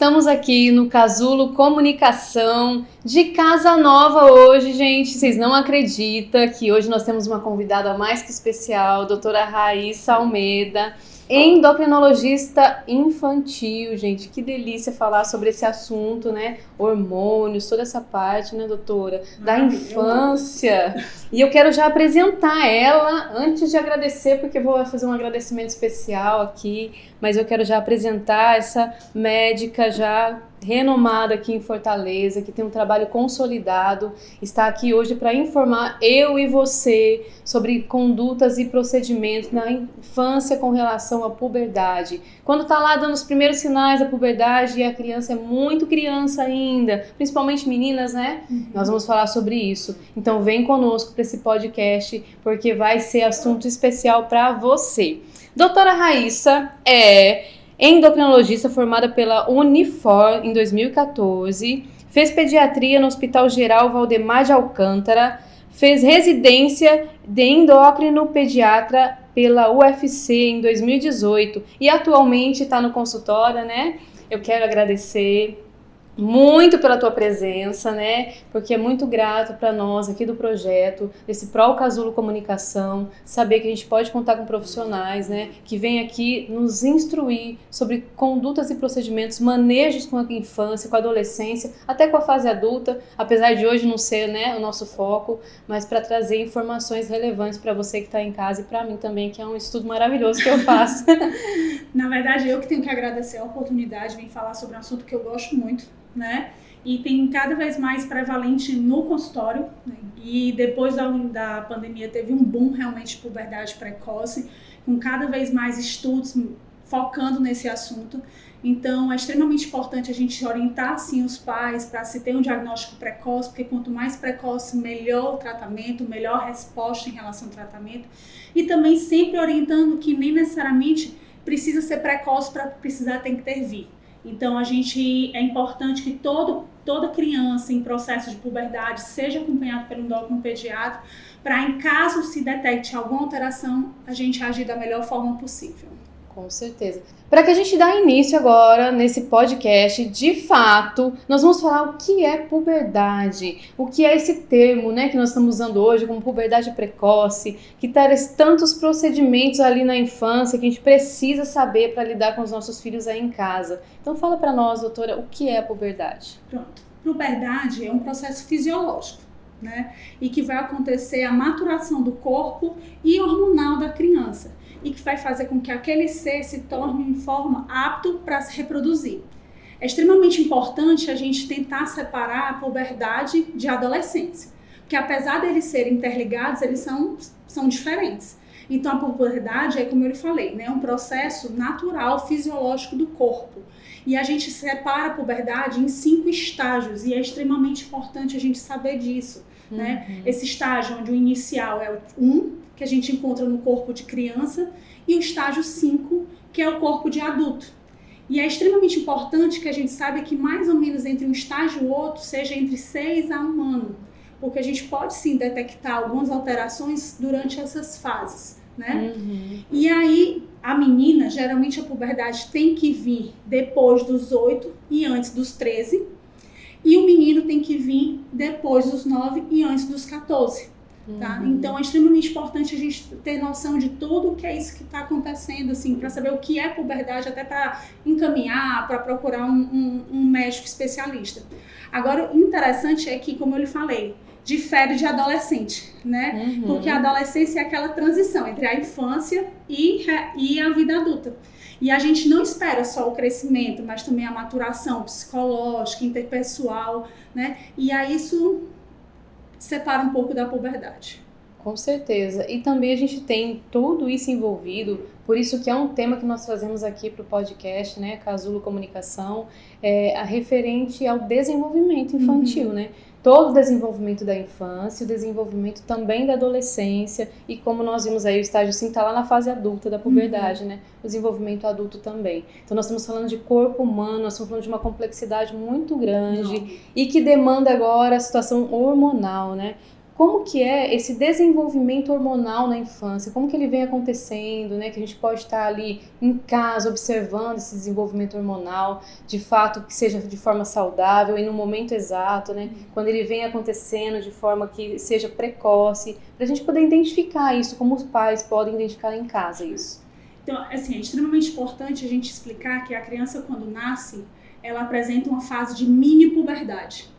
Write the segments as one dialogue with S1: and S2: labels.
S1: Estamos aqui no Casulo Comunicação de Casa Nova hoje, gente. Vocês não acreditam que hoje nós temos uma convidada mais que especial, doutora Raíssa Almeida, endocrinologista infantil, gente. Que delícia falar sobre esse assunto, né? Hormônios, toda essa parte, né, doutora? Da infância. E eu quero já apresentar ela, antes de agradecer, porque eu vou fazer um agradecimento especial aqui, mas eu quero já apresentar essa médica já renomada aqui em Fortaleza, que tem um trabalho consolidado, está aqui hoje para informar eu e você sobre condutas e procedimentos na infância com relação à puberdade. Quando está lá dando os primeiros sinais da puberdade e a criança é muito criança ainda, principalmente meninas, né? Nós vamos falar sobre isso. Então vem conosco para esse podcast, porque vai ser assunto especial para você. Doutora Raíssa é endocrinologista formada pela Unifor em 2014, fez pediatria no Hospital Geral Valdemar de Alcântara, fez residência de endócrino pediatra pela UFC em 2018 e atualmente está no consultório, né? Eu quero agradecer muito pela tua presença, né? Porque é muito grato para nós aqui do projeto, desse Pro Casulo Comunicação, saber que a gente pode contar com profissionais, né? Que vêm aqui nos instruir sobre condutas e procedimentos, manejos com a infância, com a adolescência, até com a fase adulta, apesar de hoje não ser, né, o nosso foco, mas para trazer informações relevantes para você que está em casa e para mim também, que é um estudo maravilhoso que eu faço.
S2: Na verdade, eu que tenho que agradecer a oportunidade de vir falar sobre um assunto que eu gosto muito, né? E tem cada vez mais prevalente no consultório, né? E depois da pandemia teve um boom realmente de puberdade precoce, com cada vez mais estudos focando nesse assunto. Então é extremamente importante a gente orientar sim os pais para se ter um diagnóstico precoce, porque quanto mais precoce, melhor o tratamento, melhor a resposta em relação ao tratamento. E também sempre orientando que nem necessariamente precisa ser precoce para precisar ter que intervir. Então, é importante que toda criança em processo de puberdade seja acompanhada pelo endócrino pediatra para, em caso se detecte alguma alteração, a gente agir da melhor forma possível.
S1: Com certeza. Para que a gente dê início agora nesse podcast, de fato, nós vamos falar o que é puberdade, o que é esse termo, né, que nós estamos usando hoje como puberdade precoce, que traz tantos procedimentos ali na infância que a gente precisa saber para lidar com os nossos filhos aí em casa. Então fala para nós, doutora, o que é a puberdade?
S2: Pronto. Puberdade é um processo fisiológico, né, e que vai acontecer a maturação do corpo e hormonal da criança, e que vai fazer com que aquele ser se torne em forma apto para se reproduzir. É extremamente importante a gente tentar separar a puberdade de adolescência, porque apesar de eles serem interligados, eles são diferentes. Então a puberdade é, como eu lhe falei, né, um processo natural, fisiológico do corpo. E a gente separa a puberdade em 5 estágios, e é extremamente importante a gente saber disso. Né? Esse estágio onde o inicial é o 1, que a gente encontra no corpo de criança, e o estágio 5, que é o corpo de adulto. E é extremamente importante que a gente saiba que mais ou menos entre um estágio e o outro seja entre 6 a 1 ano, porque a gente pode sim detectar algumas alterações durante essas fases. Né? E aí, a menina, geralmente a puberdade tem que vir depois dos 8 e antes dos 13, e o menino tem que vir depois dos 9 e antes dos 14. Tá? Então é extremamente importante a gente ter noção de tudo que é isso que está acontecendo, assim, para saber o que é puberdade, até para encaminhar, para procurar um médico especialista. Agora, o interessante é que, como eu lhe falei, difere de adolescente, né? Porque a adolescência é aquela transição entre a infância e a vida adulta. E a gente não espera só o crescimento, mas também a maturação psicológica, interpessoal, né? E aí isso separa um pouco da puberdade.
S1: Com certeza. E também a gente tem tudo isso envolvido, por isso que é um tema que nós trazemos aqui para o podcast, né? Casulo Comunicação, referente ao desenvolvimento infantil, né? Todo o desenvolvimento da infância, o desenvolvimento também da adolescência e como nós vimos aí, o estágio 5 está lá na fase adulta da puberdade, né? O desenvolvimento adulto também. Então nós estamos falando de corpo humano, nós estamos falando de uma complexidade muito grande e que demanda agora a situação hormonal, né? como que é esse desenvolvimento hormonal na infância, como que ele vem acontecendo, né? Que a gente pode estar ali em casa observando esse desenvolvimento hormonal, de fato que seja de forma saudável e no momento exato, né? Quando ele vem acontecendo de forma que seja precoce, para a gente poder identificar isso, como os pais podem identificar em casa isso.
S2: Então, assim, é extremamente importante a gente explicar que a criança, quando nasce, ela apresenta uma fase de mini puberdade.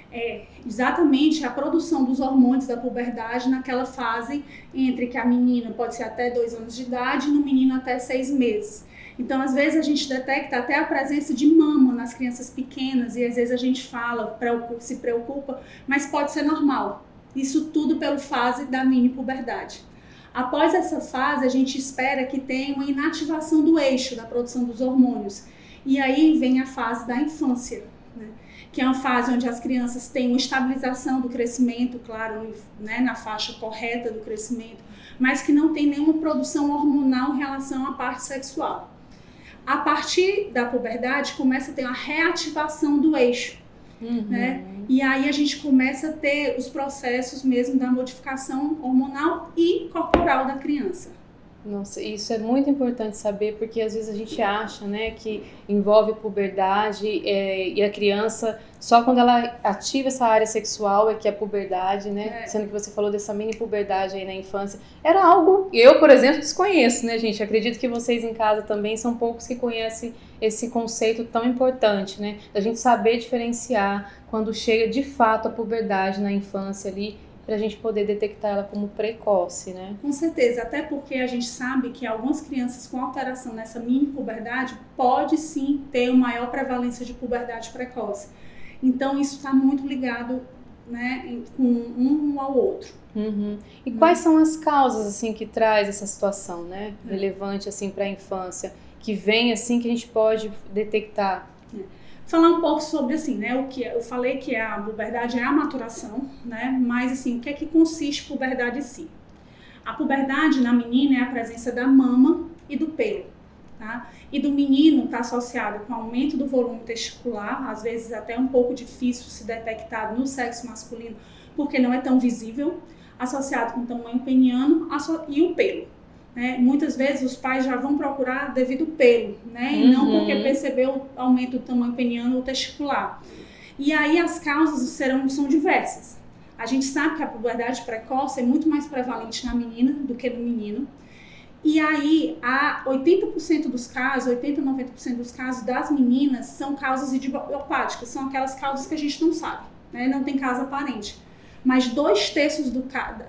S2: É exatamente a produção dos hormônios da puberdade naquela fase entre que a menina pode ser até 2 anos de idade e no menino até 6 meses. Então, às vezes a gente detecta até a presença de mama nas crianças pequenas e às vezes a gente fala, se preocupa, mas pode ser normal. Isso tudo pela fase da mini puberdade. Após essa fase, a gente espera que tenha uma inativação do eixo da produção dos hormônios. E aí vem a fase da infância, né? Que é uma fase onde as crianças têm uma estabilização do crescimento, claro, né, na faixa correta do crescimento, mas que não tem nenhuma produção hormonal em relação à parte sexual. A partir da puberdade, começa a ter uma reativação do eixo. Né? E aí a gente começa a ter os processos mesmo da modificação hormonal e corporal da criança.
S1: Nossa, isso é muito importante saber, porque às vezes a gente acha, né, que envolve puberdade e a criança, só quando ela ativa essa área sexual é que é puberdade, né? Sendo que você falou dessa mini puberdade aí na infância. Era algo, eu, por exemplo, desconheço, né, gente? Acredito que vocês em casa também são poucos que conhecem esse conceito tão importante, né? Da gente saber diferenciar quando chega de fato a puberdade na infância ali, para a gente poder detectar ela como precoce, né?
S2: Com certeza, até porque a gente sabe que algumas crianças com alteração nessa mini puberdade pode sim ter uma maior prevalência de puberdade precoce. Então isso está muito ligado, né, com um ao outro.
S1: E quais são as causas assim que traz essa situação, né, relevante assim para a infância, que vem assim que a gente pode detectar?
S2: Falar um pouco sobre, assim, né, o que eu falei que a puberdade é a maturação, né, mas, assim, o que é que consiste a puberdade em si? A puberdade na menina é a presença da mama e do pelo, tá? E do menino está associado com o aumento do volume testicular, às vezes até um pouco difícil se detectar no sexo masculino, porque não é tão visível, associado com o tamanho peniano e o pelo. Né? Muitas vezes os pais já vão procurar devido ao pelo, né? E não porque percebeu o aumento do tamanho peniano ou testicular. E aí as causas são diversas. A gente sabe que a puberdade precoce é muito mais prevalente na menina do que no menino. E aí, 80% dos casos, 80% a 90% dos casos das meninas são causas idiopáticas, são aquelas causas que a gente não sabe, né? Não tem causa aparente. Mas 2/3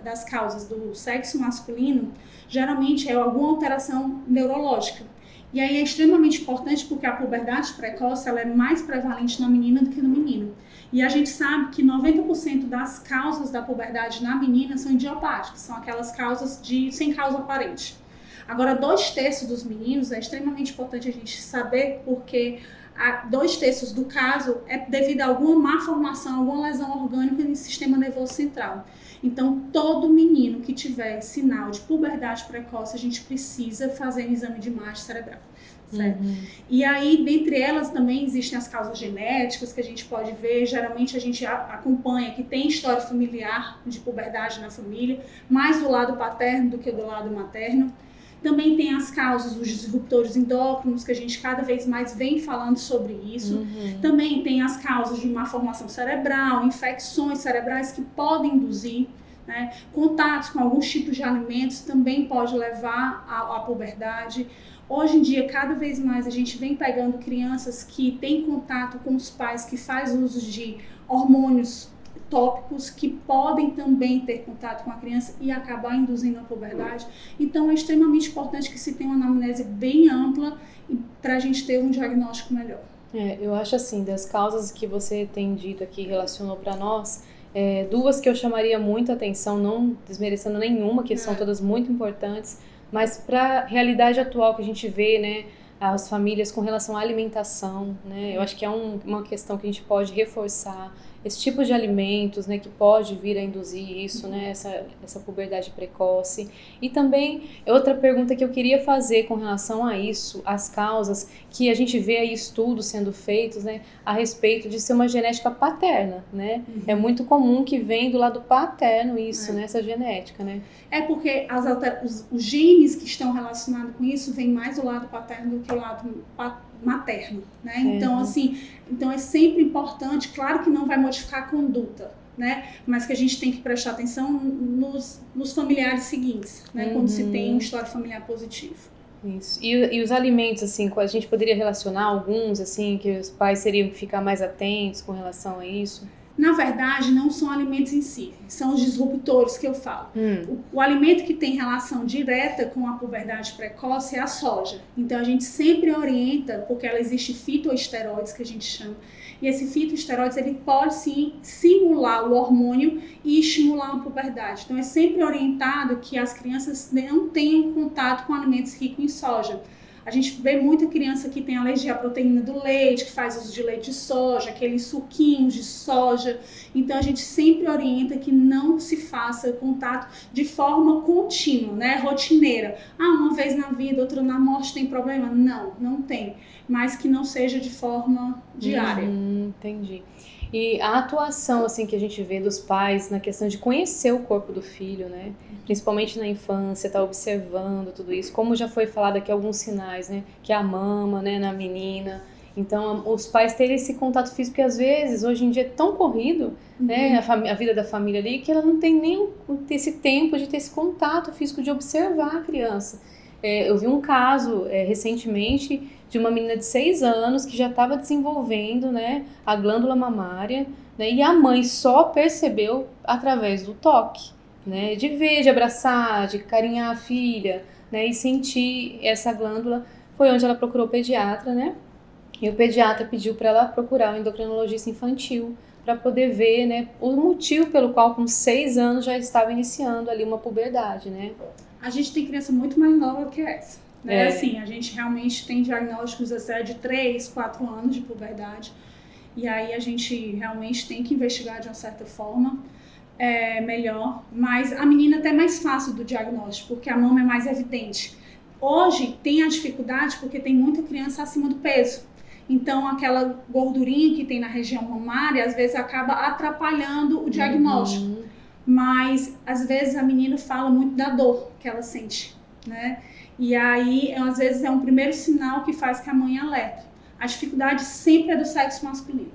S2: das causas do sexo masculino geralmente é alguma alteração neurológica. E aí é extremamente importante porque a puberdade precoce ela é mais prevalente na menina do que no menino. E a gente sabe que 90% das causas da puberdade na menina são idiopáticas, são aquelas causas sem causa aparente. Agora, 2/3 dos meninos é extremamente importante a gente saber porque 2/3 do caso é devido a alguma má formação, alguma lesão orgânica no sistema nervoso central. Então, todo menino que tiver sinal de puberdade precoce, a gente precisa fazer um exame de imagem cerebral. Certo? E aí, dentre elas também existem as causas genéticas que a gente pode ver. Geralmente a gente acompanha que tem história familiar de puberdade na família, mais do lado paterno do que do lado materno. Também tem as causas dos disruptores endócrinos, que a gente cada vez mais vem falando sobre isso. Também tem as causas de má formação cerebral, infecções cerebrais que podem induzir, né? Contatos com alguns tipos de alimentos também pode levar à puberdade. Hoje em dia, cada vez mais a gente vem pegando crianças que têm contato com os pais que fazem uso de hormônios tópicos que podem também ter contato com a criança e acabar induzindo a puberdade. Então, é extremamente importante que se tenha uma anamnese bem ampla para a gente ter um diagnóstico melhor.
S1: Eu acho assim, das causas que você tem dito aqui, relacionou para nós, 2 que eu chamaria muito a atenção, não desmerecendo nenhuma, que são todas muito importantes, mas para a realidade atual que a gente vê, né, as famílias com relação à alimentação, né, eu acho que é uma questão que a gente pode reforçar, esse tipo de alimentos, né, que pode vir a induzir isso, né, essa puberdade precoce. E também, outra pergunta que eu queria fazer com relação a isso, as causas, que a gente vê aí estudos sendo feitos, né, a respeito de ser uma genética paterna, né? É muito comum que vem do lado paterno isso, né, essa genética, né?
S2: É porque os genes que estão relacionados com isso vêm mais do lado paterno do que o lado materno, né? Então, assim, então é sempre importante, claro que não vai modificar a conduta, né? Mas que a gente tem que prestar atenção nos familiares seguintes, né? Quando se tem um histórico familiar positivo.
S1: Isso. E os alimentos, assim, a gente poderia relacionar alguns, assim, que os pais teriam que ficar mais atentos com relação a isso?
S2: Na verdade, não são alimentos em si, são os disruptores que eu falo. O alimento que tem relação direta com a puberdade precoce é a soja. Então, a gente sempre orienta, porque ela existe fitoesteroides, que a gente chama, e esse fitoesteroides, ele pode sim simular o hormônio e estimular a puberdade. Então, é sempre orientado que as crianças não tenham contato com alimentos ricos em soja. A gente vê muita criança que tem alergia à proteína do leite, que faz uso de leite de soja, aqueles suquinhos de soja. Então, a gente sempre orienta que não se faça contato de forma contínua, né? Rotineira. Uma vez na vida, outra na morte, tem problema? Não, não tem. Mas que não seja de forma diária.
S1: Entendi. E a atuação, assim, que a gente vê dos pais na questão de conhecer o corpo do filho, né? Principalmente na infância, tá observando tudo isso. Como já foi falado aqui, alguns sinais, né? Que é a mama, né, na menina. Então, os pais terem esse contato físico, porque às vezes, hoje em dia, é tão corrido, né? A vida da família ali, que ela não tem nem esse tempo de ter esse contato físico, de observar a criança. Eu vi um caso, recentemente, de uma menina de 6 anos que já estava desenvolvendo, né, a glândula mamária, né, e a mãe só percebeu através do toque, né, de ver, de abraçar, de carinhar a filha, né, e sentir essa glândula. Foi onde ela procurou o pediatra, né, e o pediatra pediu para ela procurar um endocrinologista infantil para poder ver, né, o motivo pelo qual com 6 anos já estava iniciando ali uma puberdade, né.
S2: A gente tem criança muito mais nova que essa. Né? Assim, a gente realmente tem diagnósticos até de 3, 4 anos de puberdade. E aí a gente realmente tem que investigar de uma certa forma melhor. Mas a menina até é mais fácil do diagnóstico, porque a mama é mais evidente. Hoje tem a dificuldade porque tem muita criança acima do peso. Então aquela gordurinha que tem na região mamária, às vezes acaba atrapalhando o diagnóstico. Mas às vezes a menina fala muito da dor que ela sente, né? E aí, às vezes, é um primeiro sinal que faz que a mãe alerta. A dificuldade sempre é do sexo masculino,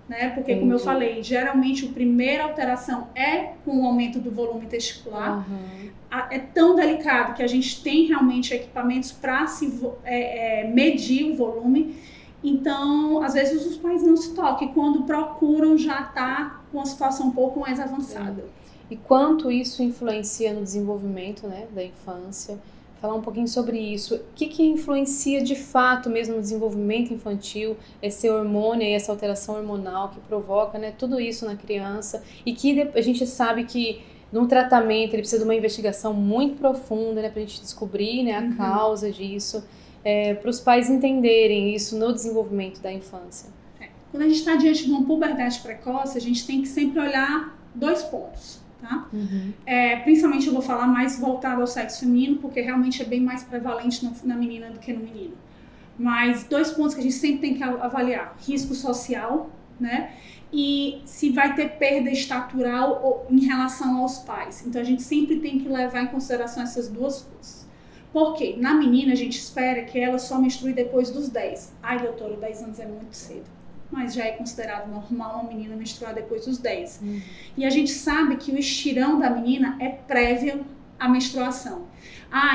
S2: né? Porque, como eu falei, geralmente a primeira alteração é com o aumento do volume testicular. É tão delicado que a gente tem realmente equipamentos para medir o volume. Então, às vezes, os pais não se tocam. E quando procuram, já está com uma situação um pouco mais avançada.
S1: E quanto isso influencia no desenvolvimento, né, da infância? Falar um pouquinho sobre isso. O que influencia de fato mesmo no desenvolvimento infantil, esse hormônio e essa alteração hormonal que provoca, né, tudo isso na criança, e que a gente sabe que no tratamento ele precisa de uma investigação muito profunda, né, para a gente descobrir, né, a causa disso, para os pais entenderem isso no desenvolvimento da infância.
S2: Quando a gente está diante de uma puberdade precoce, a gente tem que sempre olhar 2 pontos. Tá? Principalmente eu vou falar mais voltado ao sexo feminino, porque realmente é bem mais prevalente na menina do que no menino. Mas 2 pontos que a gente sempre tem que avaliar: risco social, né? E se vai ter perda estatural em relação aos pais. Então a gente sempre tem que levar em consideração essas 2 coisas. Por quê? Na menina a gente espera que ela só menstrue depois dos 10. Ai, doutora, 10 anos é muito cedo. Mas já é considerado normal uma menina menstruar depois dos 10. E a gente sabe que o estirão da menina é prévio à menstruação.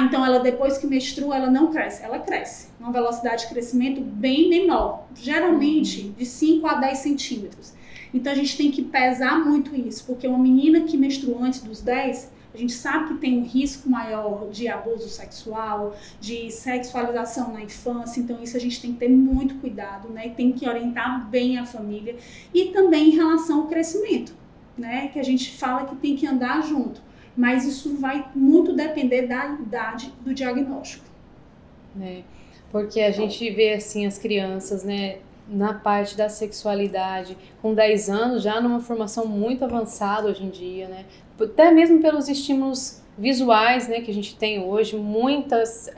S2: Então ela depois que menstrua, ela não cresce. Ela cresce, uma velocidade de crescimento bem menor, geralmente de 5 a 10 centímetros. Então a gente tem que pesar muito isso, porque uma menina que menstrua antes dos 10, a gente sabe que tem um risco maior de abuso sexual, de sexualização na infância, então isso a gente tem que ter muito cuidado, né? E tem que orientar bem a família. E também em relação ao crescimento, né? Que a gente fala que tem que andar junto, mas isso vai muito depender da idade do diagnóstico.
S1: Porque a gente vê assim as crianças, né? na parte da sexualidade, com 10 anos, já numa formação muito avançada hoje em dia, né? Até mesmo pelos estímulos visuais, né, que a gente tem hoje, muitas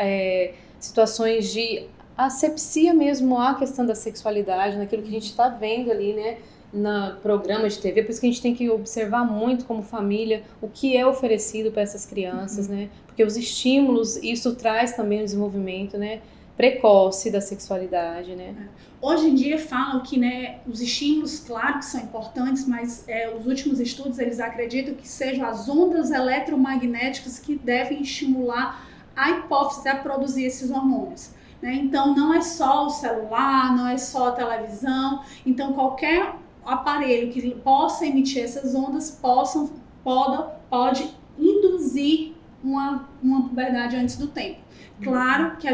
S1: situações de asepsia mesmo à questão da sexualidade, naquilo que a gente está vendo ali, né, no programa de TV, por isso que a gente tem que observar muito como família o que é oferecido para essas crianças, né, porque os estímulos, isso traz também o desenvolvimento, né, precoce da sexualidade, né.
S2: Hoje em dia falam que, né, os estímulos, claro que são importantes, mas os últimos estudos, eles acreditam que sejam as ondas eletromagnéticas que devem estimular a hipófise a produzir esses hormônios. Né? Então, não é só o celular, não é só a televisão. Então, qualquer aparelho que possa emitir essas ondas pode induzir uma puberdade antes do tempo. Claro que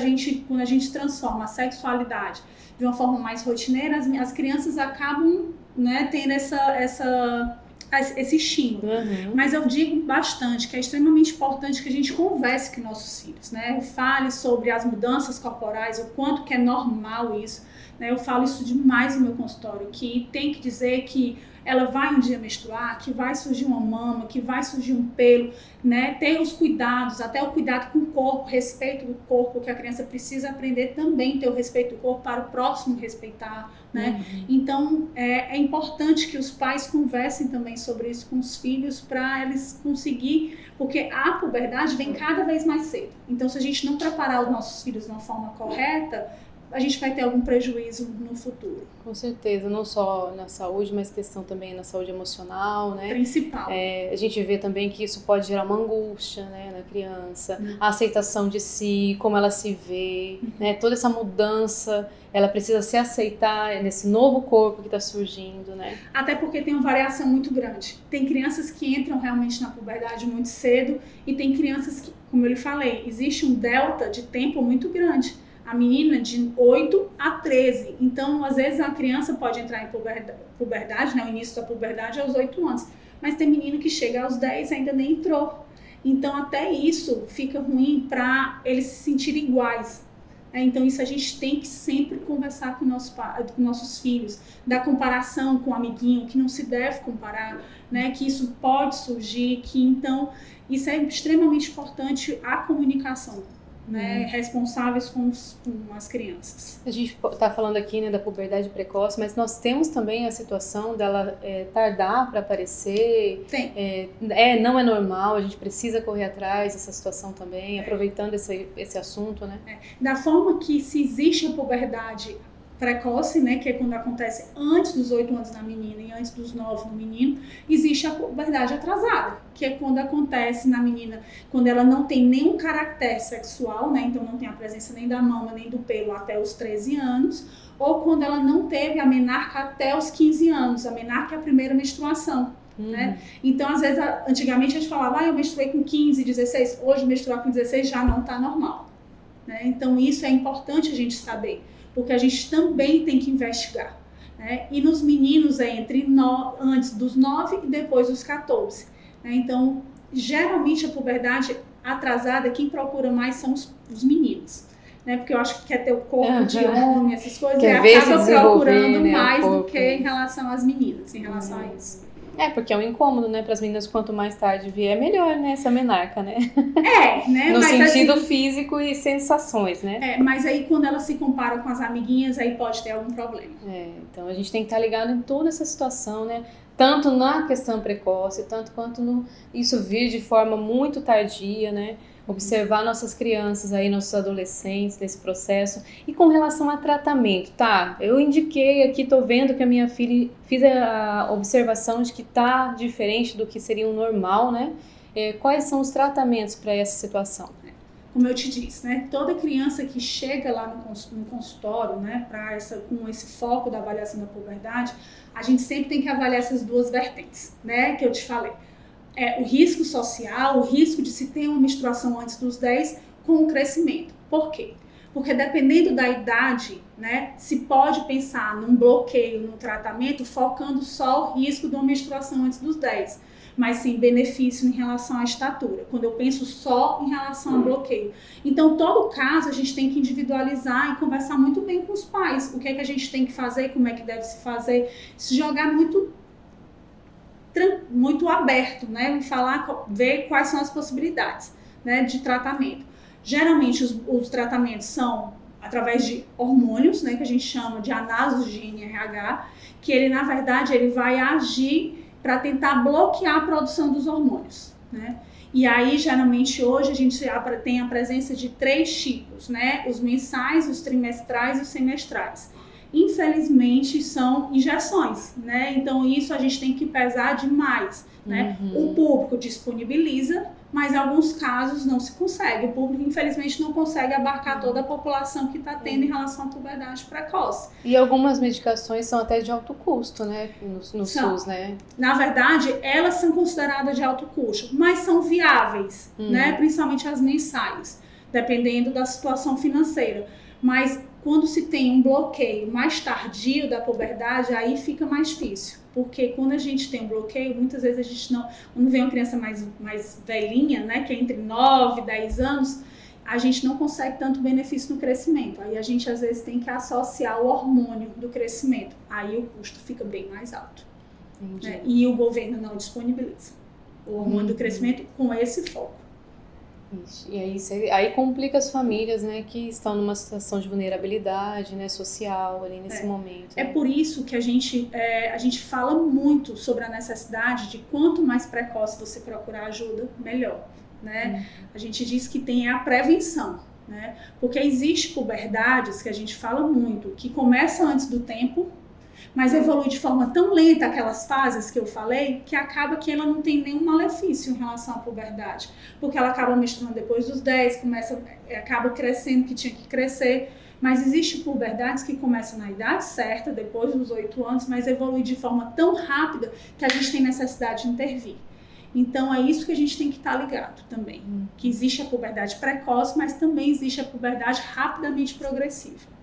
S2: quando a gente transforma a sexualidade de uma forma mais rotineira, as crianças acabam, né, tendo esse estímulo. Mas eu digo bastante que é extremamente importante que a gente converse com nossos filhos, né? Fale sobre as mudanças corporais, o quanto que é normal isso, né? Eu falo isso demais no meu consultório, que tem que dizer que ela vai um dia menstruar, que vai surgir uma mama, que vai surgir um pelo, né? Ter os cuidados, até o cuidado com o corpo, respeito do corpo, que a criança precisa aprender também ter o respeito do corpo para o próximo respeitar, né? Então, é importante que os pais conversem também sobre isso com os filhos para eles conseguirem, porque a puberdade vem cada vez mais cedo. Então, se a gente não preparar os nossos filhos de uma forma correta, a gente vai ter algum prejuízo no futuro.
S1: Com certeza, não só na saúde, mas questão também na saúde emocional, né?
S2: Principal.
S1: A gente vê também que isso pode gerar uma angústia, né, na criança, a aceitação de si, como ela se vê, né? Toda essa mudança, ela precisa se aceitar nesse novo corpo que está surgindo, né?
S2: Até porque tem uma variação muito grande. Tem crianças que entram realmente na puberdade muito cedo e tem crianças que, como eu lhe falei, existe um delta de tempo muito grande. A menina de 8 a 13. Então, às vezes, a criança pode entrar em puberdade, né? O início da puberdade é aos 8 anos. Mas tem menino que chega aos 10 e ainda nem entrou. Então, até isso fica ruim para eles se sentirem iguais. Então, isso a gente tem que sempre conversar com nossos filhos. Da comparação com o amiguinho, que não se deve comparar, né? Que isso pode surgir. Então, isso é extremamente importante, a comunicação. Né, responsáveis com as crianças.
S1: A gente está falando aqui, né, da puberdade precoce, mas nós temos também a situação dela tardar para aparecer.
S2: Tem.
S1: Não é normal, a gente precisa correr atrás dessa situação também, aproveitando esse assunto, né?
S2: Da forma que se existe a puberdade precoce, né, que é quando acontece antes dos 8 anos na menina e antes dos 9 no menino, existe a puberdade atrasada, que é quando acontece na menina, quando ela não tem nenhum caractere sexual, né, então não tem a presença nem da mama, nem do pelo até os 13 anos, ou quando ela não teve a menarca até os 15 anos, a menarca é a primeira menstruação. Né? Então, às vezes, antigamente a gente falava, eu menstruei com 15, 16, hoje menstruar com 16 já não está normal. Né? Então, isso é importante a gente saber, porque a gente também tem que investigar. Né? E nos meninos é antes dos 9 e depois dos 14. Né? Então, geralmente a puberdade atrasada, quem procura mais são os meninos. Né? Porque eu acho que quer ter o corpo de homem, essas coisas, e acaba procurando, né, mais do que em relação às meninas, em relação a isso.
S1: Porque é um incômodo, né, para as meninas, quanto mais tarde vier, melhor, né, essa menarca, né?
S2: Né?
S1: No
S2: mas
S1: sentido
S2: assim,
S1: físico e sensações, né?
S2: Mas aí quando ela se compara com as amiguinhas, aí pode ter algum problema.
S1: Então a gente tem que estar ligado em toda essa situação, né? Tanto na questão precoce, tanto quanto isso vir de forma muito tardia, né? Observar nossas crianças aí, nossos adolescentes nesse processo. E com relação a tratamento, tá? Eu indiquei aqui, tô vendo que a minha filha, fiz a observação de que tá diferente do que seria o normal, né? Quais são os tratamentos para essa situação?
S2: Como eu te disse, né? Toda criança que chega lá no consultório, né, com esse foco da avaliação da puberdade, a gente sempre tem que avaliar essas duas vertentes, né, que eu te falei. O risco social, o risco de se ter uma menstruação antes dos 10 com o crescimento. Por quê? Porque dependendo da idade, né, se pode pensar num bloqueio no tratamento focando só o risco de uma menstruação antes dos 10. mas sem benefício em relação à estatura, quando eu penso só em relação ao bloqueio. Então, todo caso a gente tem que individualizar e conversar muito bem com os pais, o que é que a gente tem que fazer, como é que deve se fazer, se jogar muito aberto, né? Falar, ver quais são as possibilidades, né, de tratamento. Geralmente os tratamentos são através de hormônios, né, que a gente chama de análise de NRH, que ele, na verdade, ele vai agir para tentar bloquear a produção dos hormônios, né? E aí, geralmente, hoje a gente tem a presença de 3 tipos, né? Os mensais, os trimestrais e os semestrais. Infelizmente, são injeções, né? Então, isso a gente tem que pesar demais, né? O público disponibiliza, mas em alguns casos não se consegue. O público, infelizmente, não consegue abarcar toda a população que está tendo em relação à puberdade precoce.
S1: E algumas medicações são até de alto custo, né? No SUS, né?
S2: Na verdade, elas são consideradas de alto custo, mas são viáveis, né? Principalmente as mensais, dependendo da situação financeira. Mas quando se tem um bloqueio mais tardio da puberdade, aí fica mais difícil. Porque quando a gente tem um bloqueio, muitas vezes a gente não... Quando vem uma criança mais velhinha, né, que é entre 9 e 10 anos, a gente não consegue tanto benefício no crescimento. Aí a gente, às vezes, tem que associar o hormônio do crescimento. Aí o custo fica bem mais alto. Né? E o governo não disponibiliza o hormônio do crescimento com esse foco.
S1: Isso. E aí complica as famílias, né, que estão numa situação de vulnerabilidade, né, social ali nesse momento.
S2: É por isso que a gente fala muito sobre a necessidade de quanto mais precoce você procurar ajuda, melhor, né? A gente diz que tem a prevenção, né? Porque existe puberdades que a gente fala muito, que começam antes do tempo, mas evolui de forma tão lenta aquelas fases que eu falei, que acaba que ela não tem nenhum malefício em relação à puberdade. Porque ela acaba menstruando depois dos 10, acaba crescendo que tinha que crescer. Mas existe puberdades que começam na idade certa, depois dos 8 anos, mas evolui de forma tão rápida que a gente tem necessidade de intervir. Então é isso que a gente tem que estar ligado também. Que existe a puberdade precoce, mas também existe a puberdade rapidamente progressiva.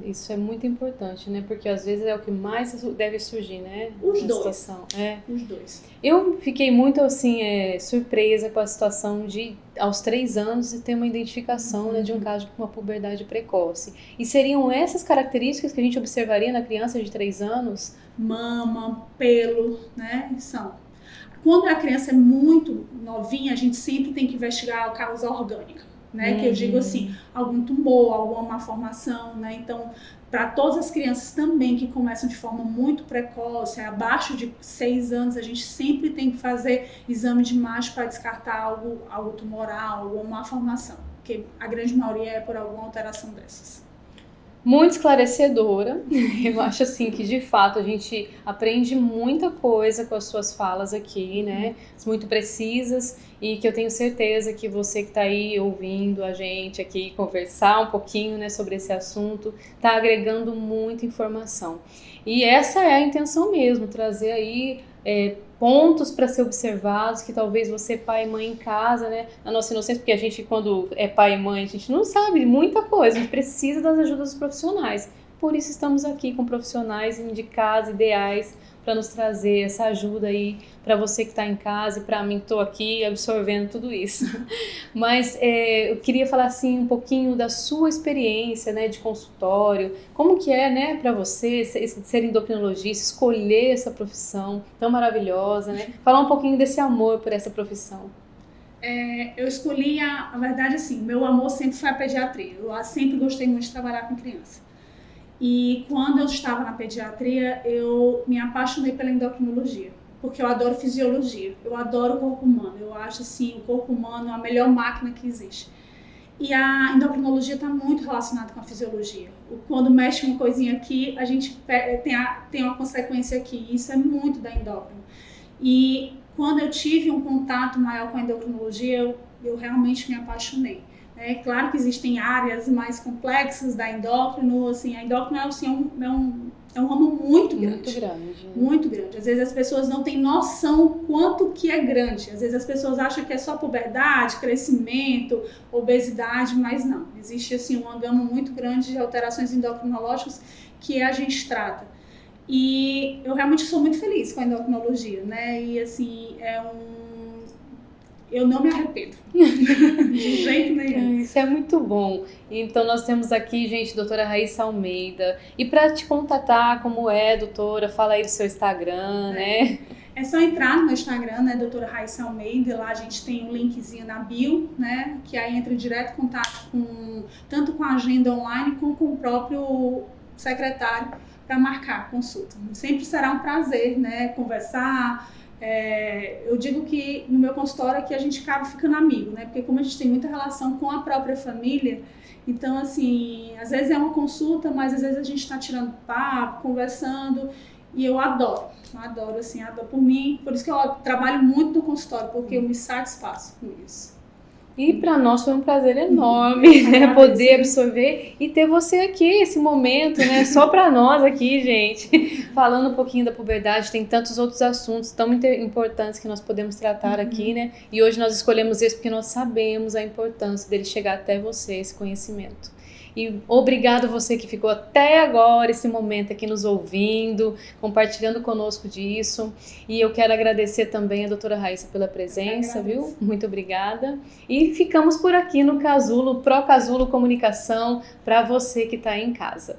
S1: Isso é muito importante, né? Porque às vezes é o que mais deve surgir, né?
S2: Os dois.
S1: Situação.
S2: Os dois.
S1: Eu fiquei muito, assim, surpresa com a situação de, aos 3 anos, de ter uma identificação, né, de um caso com uma puberdade precoce. E seriam essas características que a gente observaria na criança de 3 anos?
S2: Mama, pelo, né? São. Quando a criança é muito novinha, a gente sempre tem que investigar a causa orgânica. Né, que eu digo assim, algum tumor, alguma malformação, né? Então, para todas as crianças também que começam de forma muito precoce, abaixo de 6 anos, a gente sempre tem que fazer exame de imagem para descartar algo tumoral, alguma malformação, porque a grande maioria é por alguma alteração dessas.
S1: Muito esclarecedora. Eu acho assim que de fato a gente aprende muita coisa com as suas falas aqui, né? Muito precisas, e que eu tenho certeza que você que está aí ouvindo a gente aqui conversar um pouquinho, né, sobre esse assunto, está agregando muita informação. E essa é a intenção mesmo, trazer aí pontos para ser observados, que talvez você, pai e mãe em casa, né, na nossa inocência, porque a gente, quando é pai e mãe, a gente não sabe muita coisa, a gente precisa das ajudas dos profissionais. Por isso estamos aqui com profissionais indicados, ideais, para nos trazer essa ajuda aí para você que está em casa e para mim que estou aqui absorvendo tudo isso. Mas eu queria falar assim um pouquinho da sua experiência, né, de consultório, como que é, né, para você ser endocrinologista, escolher essa profissão tão maravilhosa, né? Falar um pouquinho desse amor por essa profissão.
S2: Eu escolhi, a verdade assim, meu amor sempre foi a pediatria. Eu sempre gostei muito de trabalhar com criança. E quando eu estava na pediatria, eu me apaixonei pela endocrinologia, porque eu adoro fisiologia, eu adoro o corpo humano. Eu acho assim, o corpo humano é a melhor máquina que existe. E a endocrinologia está muito relacionada com a fisiologia. Quando mexe uma coisinha aqui, a gente tem uma consequência aqui. Isso é muito da endócrino. E quando eu tive um contato maior com a endocrinologia, eu realmente me apaixonei. É claro que existem áreas mais complexas da endócrino, assim, a endócrino assim, é um ramo muito grande. Muito grande. Às vezes as pessoas não têm noção quanto que é grande. Às vezes as pessoas acham que é só puberdade, crescimento, obesidade, mas não. Existe assim, uma gama muito grande de alterações endocrinológicas que a gente trata. E eu realmente sou muito feliz com a endocrinologia, né? E assim, eu não me arrependo, de jeito nenhum.
S1: Isso é muito bom. Então nós temos aqui, gente, doutora Raíssa Almeida. E para te contatar, como é, doutora, fala aí do seu Instagram, né?
S2: É só entrar no meu Instagram, né, doutora Raíssa Almeida, lá a gente tem um linkzinho na bio, né, que aí entra direto em contato tanto com a agenda online como com o próprio secretário para marcar a consulta. Sempre será um prazer, né, conversar. Eu digo que no meu consultório aqui a gente acaba ficando amigo, né, porque como a gente tem muita relação com a própria família, então assim, às vezes é uma consulta, mas às vezes a gente está tirando papo, conversando, e eu adoro, assim, adoro por mim, por isso que eu trabalho muito no consultório, porque eu me satisfaço com isso.
S1: E para nós foi um prazer enorme, né, poder absorver e ter você aqui, esse momento, né, só para nós aqui, gente, falando um pouquinho da puberdade. Tem tantos outros assuntos tão importantes que nós podemos tratar aqui, né, e hoje nós escolhemos esse porque nós sabemos a importância dele chegar até você, esse conhecimento. E obrigado você que ficou até agora, esse momento aqui nos ouvindo, compartilhando conosco disso. E eu quero agradecer também a doutora Raíssa pela presença, viu? Muito obrigada. E ficamos por aqui no Casulo, Pro Casulo Comunicação, para você que está em casa.